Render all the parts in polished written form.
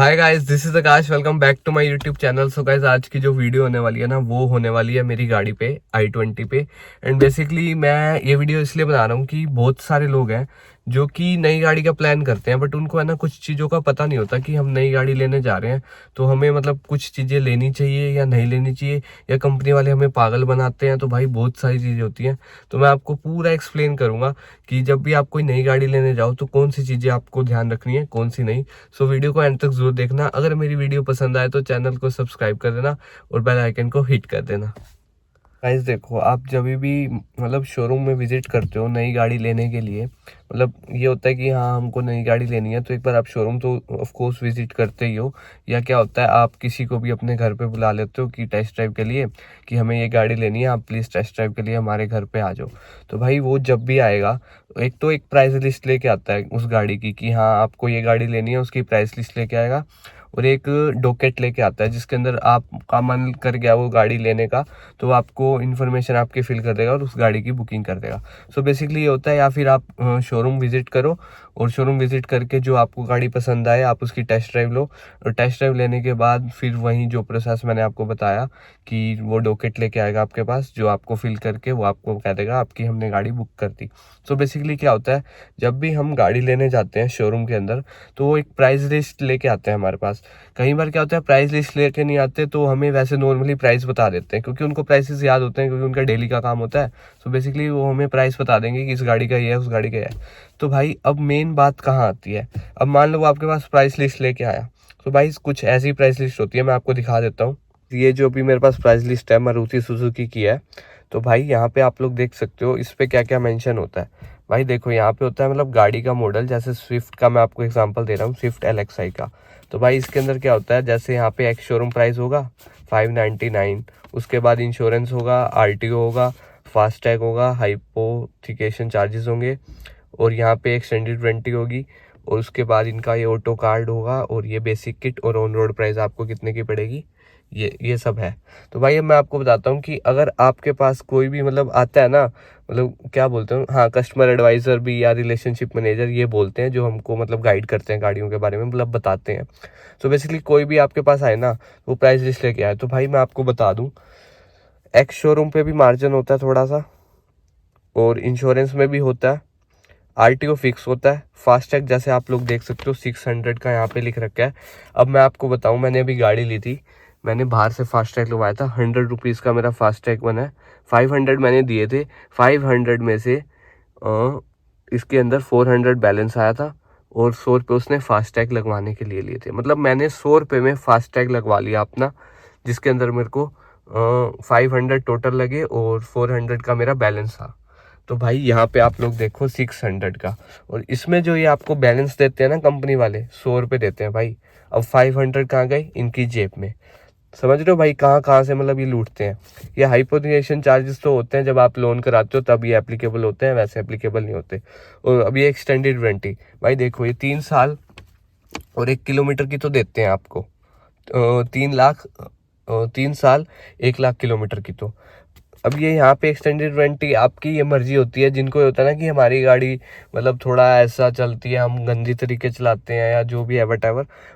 Hi guys, this is Akash. Welcome back to my YouTube channel. So guys, आज की जो video होने वाली है ना, वो होने वाली है मेरी गाड़ी पे i20 पे। एंड बेसिकली मैं ये वीडियो इसलिए बना रहा हूँ कि बहुत सारे लोग हैं जो कि नई गाड़ी का प्लान करते हैं, बट उनको है ना कुछ चीज़ों का पता नहीं होता कि हम नई गाड़ी लेने जा रहे हैं तो हमें मतलब कुछ चीज़ें लेनी चाहिए या नहीं लेनी चाहिए, या कंपनी वाले हमें पागल बनाते हैं। तो भाई बहुत सारी चीज़ें होती हैं, तो मैं आपको पूरा एक्सप्लेन करूंगा कि जब भी आप कोई नई गाड़ी लेने जाओ तो कौन सी चीज़ें आपको ध्यान रखनी है, कौन सी नहीं। सो वीडियो को एंड तक जरूर देखना। अगर मेरी वीडियो पसंद आए तो चैनल को सब्सक्राइब कर देना और बेल आइकन को हिट कर देना। गाइस देखो, आप जब भी मतलब शोरूम में विजिट करते हो नई गाड़ी लेने के लिए, मतलब ये होता है कि हाँ हमको नई गाड़ी लेनी है, तो एक बार आप शोरूम तो ऑफ कोर्स विजिट करते ही हो। या क्या होता है, आप किसी को भी अपने घर पे बुला लेते हो कि टेस्ट ड्राइव के लिए, कि हमें ये गाड़ी लेनी है, आप प्लीज़ टेस्ट ड्राइव के लिए हमारे घर पे आ जाओ। तो भाई वो जब भी आएगा, एक तो एक प्राइस लिस्ट लेके आता है उस गाड़ी की कि हाँ आपको ये गाड़ी लेनी है, उसकी प्राइस लिस्ट लेके आएगा। और एक डॉकेट लेके आता है जिसके अंदर आपका मन कर गया वो गाड़ी लेने का, तो आपको इन्फॉर्मेशन आपकी फिल कर देगा और उस गाड़ी की बुकिंग कर देगा। सो बेसिकली ये होता है। या फिर आप शोरूम विजिट करो और शोरूम विजिट करके जो आपको गाड़ी पसंद आए आप उसकी टेस्ट ड्राइव लो, और टेस्ट ड्राइव लेने के बाद फिर वही जो प्रोसेस मैंने आपको बताया कि वो डॉकेट लेके आएगा आपके पास, जो आपको फिल करके वो आपको कह देगा आपकी हमने गाड़ी बुक कर दी। सो बेसिकली क्या होता है, जब भी हम गाड़ी लेने जाते हैं शोरूम के अंदर तो वो एक प्राइस लिस्ट लेके आते हैं हमारे पास। कई बार क्या होता है, प्राइस लिस्ट लेके नहीं आते तो हमें वैसे नॉर्मली प्राइस बता देते हैं, क्योंकि उनको प्राइसेस याद होते हैं, क्योंकि उनका डेली का काम होता है। सो बेसिकली वो हमें प्राइस बता देंगे कि इस गाड़ी का ये है, उस गाड़ी का ये है। तो भाई अब मेन बात कहाँ आती है, अब मान लो वो आपके पास प्राइस लिस्ट लेके आया, तो भाई कुछ ऐसी प्राइस लिस्ट होती है, मैं आपको दिखा देता हूँ। ये जो भी मेरे पास प्राइस लिस्ट है मारुति सुजुकी की है। तो भाई यहाँ पे आप लोग देख सकते हो इस पे क्या क्या मेंशन होता है। भाई देखो यहाँ पे होता है मतलब गाड़ी का मॉडल, जैसे स्विफ्ट का मैं आपको एग्जांपल दे रहा हूँ, स्विफ्ट LXI का। तो भाई इसके अंदर क्या होता है, जैसे यहाँ पे एक्स शोरूम प्राइस होगा 599, उसके बाद इंश्योरेंस होगा, RTO होगा, फास्टैग होगा, हाइपोथिकेशन चार्जेस होंगे, और यहाँ पे एक्सटेंडेड वारंटी होगी, और उसके बाद इनका ये ऑटो कार्ड होगा, और ये बेसिक किट और ऑन रोड प्राइस आपको कितने की पड़ेगी, ये सब है। तो भाई अब मैं आपको बताता हूँ कि अगर आपके पास कोई भी मतलब आता है ना, मतलब क्या बोलते हैं, हाँ कस्टमर एडवाइज़र भी या रिलेशनशिप मैनेजर ये बोलते हैं, जो हमको मतलब गाइड करते हैं गाड़ियों के बारे में, मतलब बताते हैं। तो बेसिकली कोई भी आपके पास आए ना, वो प्राइस लिस्ट लेके आए, तो भाई मैं आपको बता दूँ, एक्स शोरूम पे भी मार्जिन होता है थोड़ा सा, और इंश्योरेंस में भी होता है, RTO फिक्स होता है, फास्टैग जैसे आप लोग देख सकते हो 600 का यहाँ पे लिख रखा है। अब मैं आपको बताऊँ, मैंने अभी गाड़ी ली थी, मैंने बाहर से फास्टैग लगवाया था, 100 रुपीज़ का मेरा फास्टैग बना है। 500 मैंने दिए थे, 500 में से इसके अंदर 400 बैलेंस आया था, और 100 रुपये उसने फास्टैग लगवाने के लिए लिए थे। मतलब मैंने 100 रुपये में फास्टैग लगवा लिया अपना, जिसके अंदर मेरे को 500 टोटल लगे और 400 का मेरा बैलेंस था। तो भाई यहाँ पे आप लोग देखो 600 का, और इसमें जो ये आपको बैलेंस देते हैं ना कंपनी वाले, 100 रुपये देते हैं भाई। अब 500 कहाँ गए, इनकी जेब में। समझ रहे हो भाई, कहाँ कहाँ से मतलब ये लूटते हैं। ये हाइपोथिकेशन चार्जेस तो होते हैं जब आप लोन कराते हो तब ये एप्लीकेबल होते हैं, वैसे एप्लीकेबल नहीं होते। और अब ये एक्सटेंडेड वारंटी, भाई देखो ये 3 साल और 1 किलोमीटर की तो देते हैं आपको, 3 लाख, 3 साल 1 लाख किलोमीटर की। तो अब ये यहाँ पे एक्सटेंडेड वारंटी आपकी ये मर्जी होती है, जिनको होता है ना कि हमारी गाड़ी मतलब थोड़ा ऐसा चलती है, हम गंदी तरीके चलाते हैं या जो भी है वट,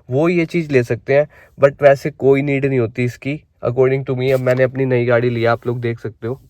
वो ये चीज़ ले सकते हैं। बट वैसे कोई नीड नहीं होती इसकी, अकॉर्डिंग टू मी। अब मैंने अपनी नई गाड़ी ली, आप लोग देख सकते हो,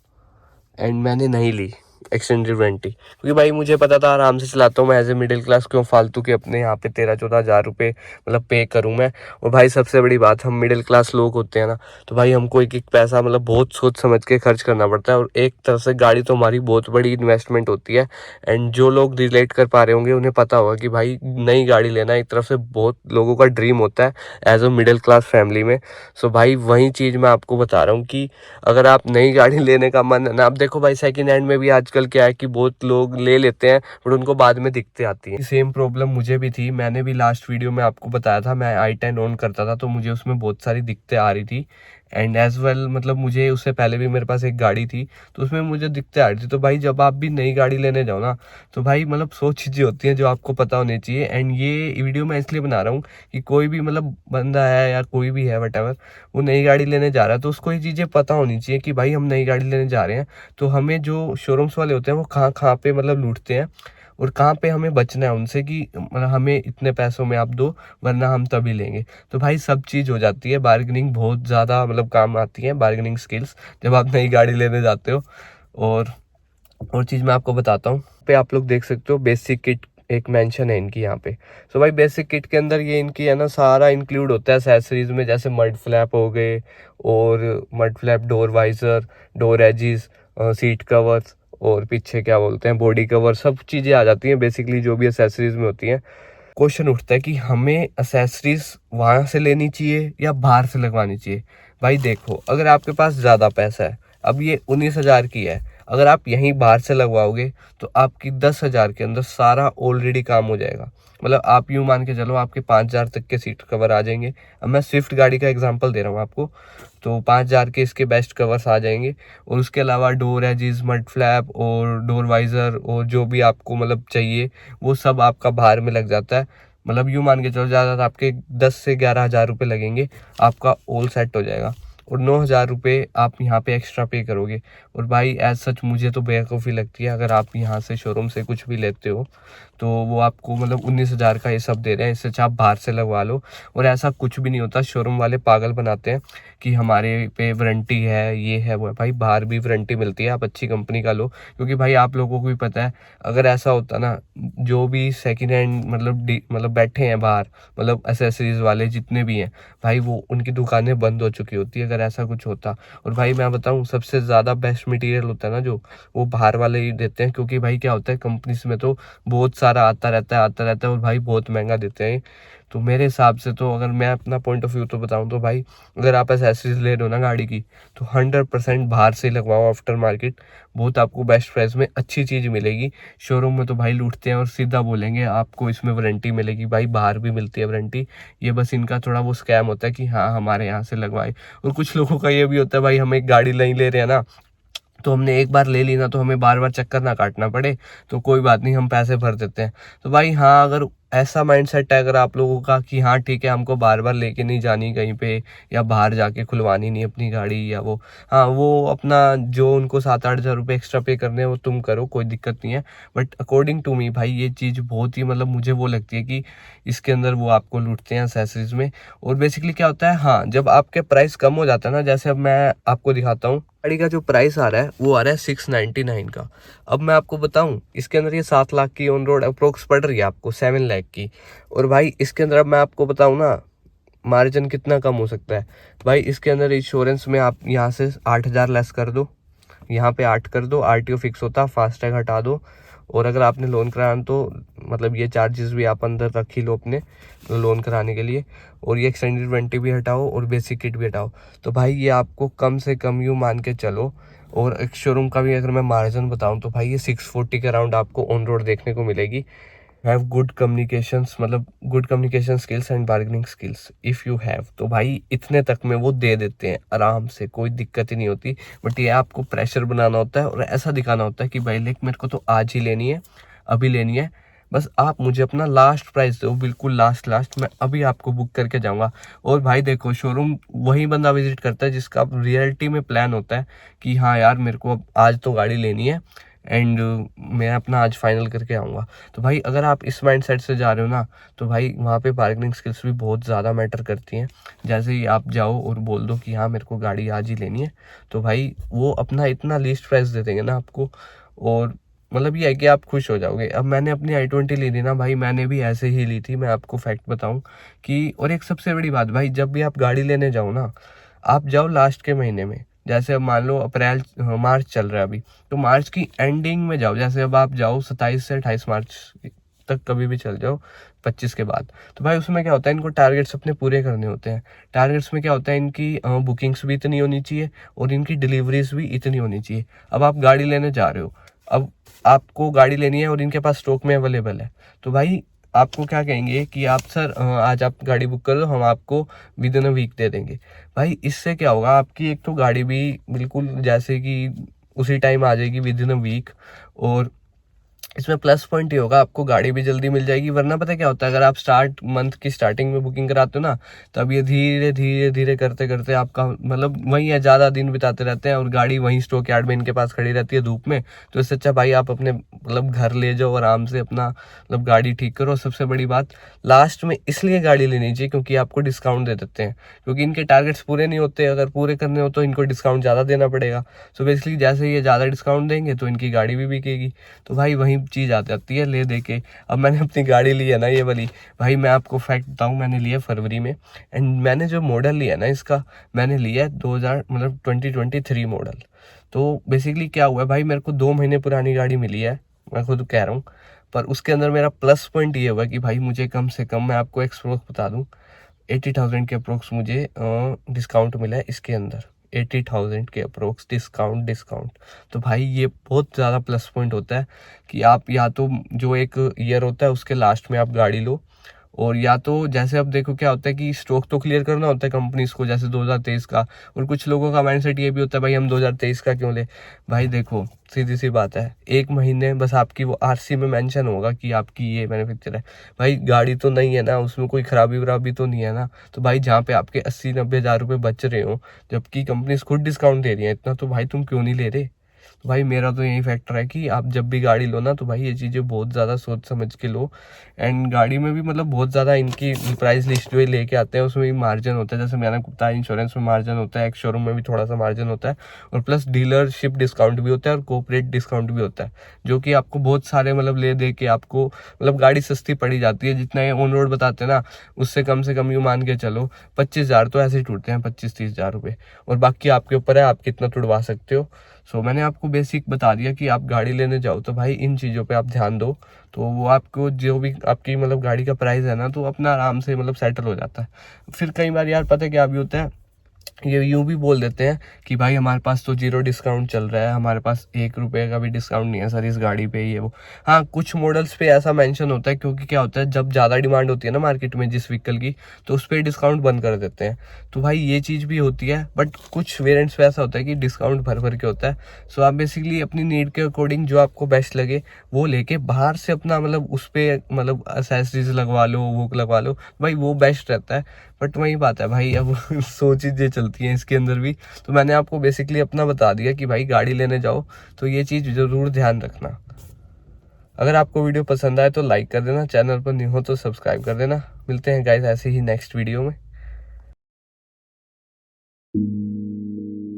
एंड मैंने नहीं ली एक्सटेंडेड वारंटी, क्योंकि भाई मुझे पता था आराम से चलाता हूँ मैं, एज ए मिडिल क्लास क्यों फालतू के अपने यहाँ पे 13-14 हज़ार रुपये मतलब पे करूँ मैं। और भाई सबसे बड़ी बात, हम मिडिल क्लास लोग होते हैं ना, तो भाई हमको एक एक पैसा मतलब बहुत सोच समझ के खर्च करना पड़ता है, और एक तरफ से गाड़ी तो हमारी बहुत बड़ी इन्वेस्टमेंट होती है। एंड जो लोग रिलेट कर पा रहे होंगे उन्हें पता होगा कि भाई नई गाड़ी लेना एक तरफ से बहुत लोगों का ड्रीम होता है as a middle class family में। सो भाई वही चीज़ मैं आपको बता रहा हूँ कि अगर आप नई गाड़ी लेने का मन है ना, आप देखो भाई सेकंड हैंड में भी आजकल क्या है कि बहुत लोग ले लेते हैं बट उनको बाद में दिक्कतें आती हैं। सेम प्रॉब्लम मुझे भी थी, मैंने भी लास्ट वीडियो में आपको बताया था, मैं i10 ऑन करता था तो मुझे उसमें बहुत सारी दिक्कतें आ रही थी। एंड एज वेल मतलब मुझे उससे पहले भी मेरे पास एक गाड़ी थी, तो उसमें मुझे दिक्कतें आ रही थी। तो भाई जब आप भी नई गाड़ी लेने जाओ ना, तो भाई मतलब 100 चीज़ें होती हैं जो आपको पता होनी चाहिए। एंड ये वीडियो मैं इसलिए बना रहा हूँ कि कोई भी मतलब बंदा है या कोई भी है वट, वो नई गाड़ी लेने जा रहा है तो उसको ये चीज़ें पता होनी चाहिए कि भाई हम नई गाड़ी लेने जा रहे हैं, तो हमें जो शोरूम्स वाले होते हैं वो कहाँ कहाँ पे मतलब लूटते हैं, और कहाँ पे हमें बचना है उनसे कि मतलब हमें इतने पैसों में आप दो वरना हम तभी लेंगे। तो भाई सब चीज़ हो जाती है, बार्गेनिंग बहुत ज़्यादा मतलब काम आती है, बार्गेनिंग स्किल्स जब आप नई गाड़ी लेने जाते हो। और चीज़ मैं आपको बताता हूँ, पे आप लोग देख सकते हो बेसिक किट एक मेंशन है इनकी यहाँ पे। सो भाई बेसिक किट के अंदर ये इनकी है ना सारा इंक्लूड होता है एक्सेसरीज में, जैसे मड फ्लैप हो गए और mud flap, door visor, door edges, seat covers और पीछे क्या बोलते हैं बॉडी कवर, सब चीज़ें आ जाती हैं बेसिकली जो भी एक्सेसरीज में होती हैं। क्वेश्चन उठता है कि हमें एक्सेसरीज वहाँ से लेनी चाहिए या बाहर से लगवानी चाहिए। भाई देखो, अगर आपके पास ज़्यादा पैसा है, अब ये 19,000 की है, अगर आप यहीं बाहर से लगवाओगे तो आपकी 10,000 के अंदर सारा ऑलरेडी काम हो जाएगा। मतलब आप यूँ मान के चलो आपके 5,000 तक के सीट कवर आ जाएंगे। अब मैं स्विफ्ट गाड़ी का एग्जांपल दे रहा हूँ आपको, तो 5,000 के इसके बेस्ट कवर्स आ जाएंगे। और उसके अलावा डोर एजिस, मड फ्लैप और डोर वाइज़र और जो भी आपको मतलब चाहिए वो सब आपका बाहर में लग जाता है। मतलब यूँ मान के चलो ज़्यादा आपके 10 से 11 हज़ार रुपये लगेंगे, आपका ऑल सेट हो जाएगा। और 9,000 रुपये आप यहाँ पे एक्स्ट्रा पे करोगे। और भाई एज सच मुझे तो बेवकूफ़ी लगती है, अगर आप यहाँ से शोरूम से कुछ भी लेते हो तो वो आपको मतलब 19,000 का ये सब दे रहे हैं, इससे अच्छा आप बाहर से लगवा लो। और ऐसा कुछ भी नहीं होता, शोरूम वाले पागल बनाते हैं कि हमारे पे वारंटी है, ये है वो है। भाई बाहर भी वारंटी मिलती है, आप अच्छी कंपनी का लो। क्योंकि भाई आप लोगों को भी पता है, अगर ऐसा होता ना, जो भी सेकेंड हैंड मतलब बैठे हैं बाहर, मतलब एसेसरीज वाले जितने भी हैं, भाई वो उनकी दुकानें बंद हो चुकी होती है अगर ऐसा कुछ होता। और भाई मैं बताऊं, सबसे ज़्यादा बेस्ट मटेरियल होता है ना जो, वो बाहर वाले ही देते हैं। क्योंकि भाई क्या होता है, कंपनीज में तो बहुत सारा आता रहता है और भाई बहुत महंगा देते हैं। तो मेरे हिसाब से तो अगर मैं अपना पॉइंट ऑफ व्यू तो बताऊं तो भाई, अगर आप एसेसरीज ले रहे हो ना गाड़ी की, तो 100% बाहर से लगवाओ आफ्टर मार्केट। बहुत आपको बेस्ट प्राइस में अच्छी चीज़ मिलेगी। शोरूम में तो भाई लूटते हैं और सीधा बोलेंगे आपको इसमें वारंटी मिलेगी, भाई बाहर भी मिलती है वारंटी। ये बस इनका थोड़ा वो स्कैम होता है कि हाँ हमारे यहाँ से लगवाए। और कुछ लोगों का ये भी होता है, भाई हम एक गाड़ी नहीं ले रहे हैं ना, तो हमने एक बार ले ली ना, तो हमें बार बार चक्कर ना काटना पड़े, तो कोई बात नहीं हम पैसे भर देते हैं। तो भाई हाँ, अगर ऐसा माइंडसेट है अगर आप लोगों का कि हाँ ठीक है हमको बार बार लेके नहीं जानी कहीं पे, या बाहर जाके खुलवानी नहीं अपनी गाड़ी, या वो हाँ वो अपना जो उनको 7-8 हज़ार रुपये एक्स्ट्रा पे करने हैं वो तुम करो, कोई दिक्कत नहीं है। बट अकॉर्डिंग टू मी भाई ये चीज़ बहुत ही मतलब मुझे वो लगती है कि इसके अंदर वो आपको लूटते हैं एक्सेसरीज में। और बेसिकली क्या होता है, हाँ जब आपके प्राइस कम हो जाता है ना, जैसे अब मैं आपको दिखाता हूँ गाड़ी का जो प्राइस आ रहा है वो आ रहा है 699 का। अब मैं आपको बताऊं, इसके अंदर ये 7 लाख की ऑन रोड अप्रोक्स पड़ रही है आपको 7 लाख की। और भाई इसके अंदर अब मैं आपको बताऊं ना, मार्जिन कितना कम हो सकता है। भाई इसके अंदर इंश्योरेंस में आप यहाँ से 8,000 लेस कर दो, यहाँ पे 8 कर दो, आरटीओ फिक्स होता, फास्टैग हटा दो। और अगर आपने लोन कराना तो मतलब ये चार्जेस भी आप अंदर रख ही लो अपने लोन कराने के लिए। और ये एक्सटेंडेड वारंटी भी हटाओ और बेसिक किट भी हटाओ। तो भाई ये आपको कम से कम यूँ मान के चलो, और एक शोरूम का भी अगर मैं मार्जिन बताऊं तो भाई ये 640 के अराउंड आपको ऑन रोड देखने को मिलेगी। हैव गुड कम्युनिकेशंस, मतलब good communication skills and bargaining skills if you have, तो भाई इतने तक में वो दे देते हैं आराम से, कोई दिक्कत ही नहीं होती। बट ये आपको प्रेशर बनाना होता है और ऐसा दिखाना होता है कि भाई लेक मेरे को तो आज ही लेनी है, अभी लेनी है, बस आप मुझे अपना लास्ट प्राइस दो, बिल्कुल लास्ट लास्ट, मैं अभी आपको बुक करके जाऊंगा। और भाई देखो, शोरूम वही बंदा विजिट करता है जिसका रियलिटी में प्लान होता है कि हाँ यार मेरे को अब आज तो गाड़ी लेनी है एंड मैं अपना आज फाइनल करके आऊँगा। तो भाई अगर आप इस माइंडसेट से जा रहे हो ना, तो भाई वहाँ पे बार्गेनिंग स्किल्स भी बहुत ज़्यादा मैटर करती हैं। जैसे ही आप जाओ और बोल दो कि हाँ मेरे को गाड़ी आज ही लेनी है, तो भाई वो अपना इतना लीस्ट प्राइस दे देंगे ना आपको, और मतलब ये है कि आप खुश हो जाओगे। अब मैंने अपनी i20 ली थी ना भाई, मैंने भी ऐसे ही ली थी, मैं आपको फैक्ट बताऊं कि, और एक सबसे बड़ी बात भाई, जब भी आप गाड़ी लेने जाओ ना, आप जाओ लास्ट के महीने में। जैसे अब मान लो अप्रैल मार्च चल रहा है अभी, तो मार्च की एंडिंग में जाओ। जैसे अब आप जाओ 27 से 28 मार्च तक कभी भी चल जाओ, 25 के बाद। तो भाई उसमें क्या होता है, इनको टारगेट्स अपने पूरे करने होते हैं। टारगेट्स में क्या होता है, इनकी बुकिंग्स भी इतनी होनी चाहिए और इनकी डिलीवरीज भी इतनी होनी चाहिए। अब आप गाड़ी लेने जा रहे हो, अब आपको गाड़ी लेनी है और इनके पास स्टॉक में अवेलेबल है, तो भाई आपको क्या कहेंगे कि आप सर आज आप गाड़ी बुक कर दो, हम आपको विद इन अ वीक दे देंगे। भाई इससे क्या होगा, आपकी एक तो गाड़ी भी बिल्कुल जैसे कि उसी टाइम आ जाएगी विद इन अ वीक, और इसमें प्लस पॉइंट ये होगा, आपको गाड़ी भी जल्दी मिल जाएगी। वरना पता है क्या होता है, अगर आप मंथ की स्टार्टिंग में बुकिंग कराते हो ना, तब ये धीरे धीरे धीरे करते करते आपका मतलब वहीं है, ज़्यादा दिन बिताते रहते हैं और गाड़ी वहीं स्टॉक यार्ड में इनके पास खड़ी रहती है धूप में। तो इससे अच्छा भाई आप अपने मतलब घर ले जाओ आराम से, अपना मतलब गाड़ी ठीक करो। सबसे बड़ी बात, लास्ट में इसलिए गाड़ी लेनी चाहिए क्योंकि आपको डिस्काउंट दे देते हैं, क्योंकि इनके टारगेट्स पूरे नहीं होते। अगर पूरे करने हो तो इनको डिस्काउंट ज़्यादा देना पड़ेगा। सो बेसिकली जैसे ये ज़्यादा डिस्काउंट देंगे तो इनकी गाड़ी भी बिकेगी। तो भाई वही चीज़ आ जाती है ले दे के। अब मैंने अपनी गाड़ी ली है ना ये वाली, भाई मैं आपको फैक्ट बताऊँ, मैंने लिया फरवरी में। एंड मैंने जो मॉडल लिया ना इसका, मैंने लिया है 2000 मतलब 2023 मॉडल। तो बेसिकली क्या हुआ है भाई, मेरे को 2 महीने पुरानी गाड़ी मिली है, मैं खुद कह रहा हूँ। पर उसके अंदर मेरा प्लस पॉइंट ये हुआ कि भाई मुझे कम से कम, मैं आपको एक्सप्रोक्स बता दूँ, 80,000 के अप्रोक्स मुझे डिस्काउंट मिला है इसके अंदर। 80,000 के अप्रोक्स डिस्काउंट। तो भाई ये बहुत ज़्यादा प्लस पॉइंट होता है कि आप या तो जो एक ईयर होता है उसके लास्ट में आप गाड़ी लो, और या तो जैसे अब देखो क्या होता है कि स्टॉक तो क्लियर करना होता है कंपनीज को, जैसे 2023 का। और कुछ लोगों का माइंडसेट ये भी होता है भाई हम 2023 का क्यों ले। भाई देखो सीधी सी बात है, 1 महीने बस आपकी वो आरसी में मेंशन होगा कि आपकी ये मैन्युफैक्चर है। भाई गाड़ी तो नहीं है ना, उसमें कोई खराबी वराबी तो नहीं है ना। तो भाई जहाँ पे आपके 80-90 हज़ार रुपये बच रहे हो, जबकि कंपनीज खुद डिस्काउंट दे रही है इतना, तो भाई तुम क्यों नहीं ले रहे। तो भाई मेरा तो यही फैक्टर है कि आप जब भी गाड़ी लो ना, तो भाई ये चीज़ें बहुत ज़्यादा सोच समझ के लो। एंड गाड़ी में भी मतलब बहुत ज़्यादा इनकी प्राइस लिस्ट जो लेके आते हैं उसमें भी मार्जिन होता है, जैसे मैंने बताया इंश्योरेंस में मार्जिन होता है, एक शोरूम में भी थोड़ा सा मार्जिन होता है, और प्लस डीलरशिप डिस्काउंट भी होता है और कॉर्पोरेट डिस्काउंट भी होता है, जो कि आपको बहुत सारे मतलब ले दे के आपको मतलब गाड़ी सस्ती पड़ी जाती है। जितना ये ऑन रोड बताते हैं ना, उससे कम से कम यूँ मान के चलो 25,000 तो ऐसे ही टूटते हैं, 25-30 हज़ार रुपये। और बाकी आपके ऊपर है आप कितना टुड़वा सकते हो। सो मैंने आपको बेसिक बता दिया कि आप गाड़ी लेने जाओ तो भाई इन चीज़ों पे आप ध्यान दो, तो वो आपको जो भी आपकी मतलब गाड़ी का प्राइस है ना, तो अपना आराम से मतलब सेटल हो जाता है। फिर कई बार यार पता है क्या भी होता है, ये यूँ भी बोल देते हैं कि भाई हमारे पास तो 0 डिस्काउंट चल रहा है, हमारे पास 1 रुपये का भी डिस्काउंट नहीं है सर इस गाड़ी पे, ये वो। हाँ कुछ मॉडल्स पे ऐसा मेंशन होता है, क्योंकि क्या होता है जब ज़्यादा डिमांड होती है ना मार्केट में जिस व्हीकल की, तो उस पर डिस्काउंट बंद कर देते हैं। तो भाई ये चीज़ भी होती है, बट कुछ वेरिएंट्स पे ऐसा होता है कि डिस्काउंट भर भर के होता है। सो आप बेसिकली अपनी नीड के अकॉर्डिंग जो आपको बेस्ट लगे वो लेके बाहर से अपना मतलब उस पर मतलब एसेसरीज लगवा लो, वो लगवा लो, भाई वो बेस्ट रहता है। बट वही बात है भाई, अब 100 चीज़ें चलती हैं इसके अंदर भी। तो मैंने आपको बेसिकली अपना बता दिया कि भाई गाड़ी लेने जाओ तो ये चीज़ ज़रूर ध्यान रखना। अगर आपको वीडियो पसंद आए तो लाइक कर देना, चैनल पर नहीं हो तो सब्सक्राइब कर देना। मिलते हैं गाइस ऐसे ही नेक्स्ट वीडियो में।